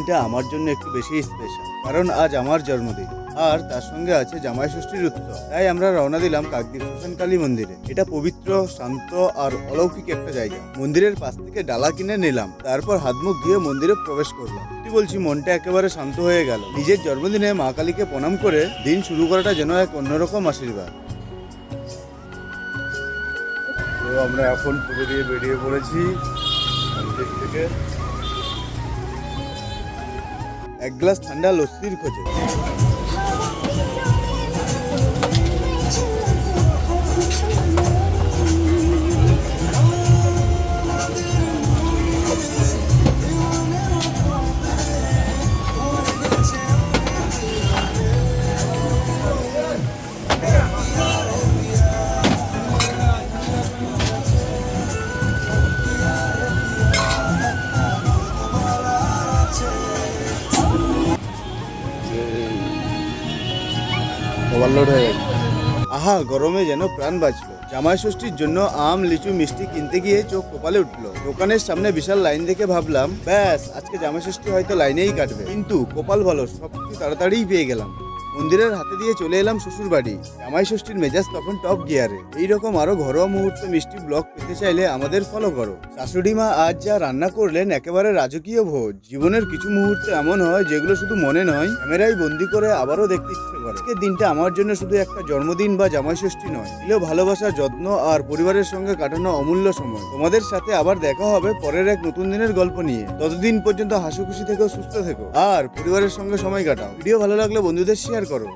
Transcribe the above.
দিনটা আমার জন্য একটু বেশি স্পেশাল, কারণ আজ আমার জন্মদিন আর তার সঙ্গে আছে জামাই ষষ্ঠীর উৎসব। তাই আমরা রওনা দিলাম কাকদ্বীপ শ্মশান কালী মন্দিরে। এটা পবিত্র, শান্ত আর অলৌকিক একটা জায়গা। মন্দিরের পাশ থেকে ডালা কিনে নিলাম, তারপর হাত মুখ ধুয়ে মন্দিরে প্রবেশ করলাম। সত্যি বলছি, মনটা একেবারে শান্ত হয়ে গেল। নিজের জন্মদিনে মা কালীকে প্রণাম করে দিন শুরু করাটা যেন এক অন্যরকম আশীর্বাদ। তো আমরা এখন পুজো দিয়ে বেরিয়ে পড়েছি মন্দির থেকে এক গ্লাস ঠান্ডা লস্যির খোঁজে। ওভারলোড হয়ে গেছে। আহা, গরমে যেন প্রাণ বাঁচলো। জামাই ষষ্ঠীর জন্য আম, লিচু, মিষ্টি কিনতে গিয়ে চোখ কপালে উঠলো। দোকানের সামনে বিশাল লাইন দেখে ভাবলাম, ব্যাস আজকে জামাই ষষ্ঠী হয়তো লাইনেই কাটবে। কিন্তু কপাল ভালো, সবকিছু তাড়াতাড়িই পেয়ে গেলাম। মন্দিরের হাতে দিয়ে চলে এলাম শ্বশুর বাড়ি। জামাই ষষ্ঠীর মেজাজ তখন টপ গিয়ারে। এইরকম আরো ঘরোয়া মুহূর্ত, মিষ্টি ব্লগ পেতে চাইলে আমাদের ফলো করো। শাশুড়ি মা আজ যা রান্না করলেন, একেবারে রাজকীয় ভোজ। জীবনের কিছু মুহূর্ত এমন হয় যেগুলো শুধু মনে নয়, ক্যামেরায় বন্দি করে আবারও দেখতে ইচ্ছে করে। আজকের দিনটা আমার জন্য শুধু একটা জন্মদিন বা জামাই ষষ্ঠী নয়, ছিল ভালোবাসা, যত্ন আর পরিবারের সঙ্গে কাটানো অমূল্য সময়। তোমাদের সাথে আবার দেখা হবে পরের এক নতুন দিনের গল্প নিয়ে। ততদিন পর্যন্ত হাসি খুশি থেকো, সুস্থ থেকো আর পরিবারের সঙ্গে সময় কাটাও। ভিডিও ভালো লাগলে বন্ধুদের শেয়ার করো।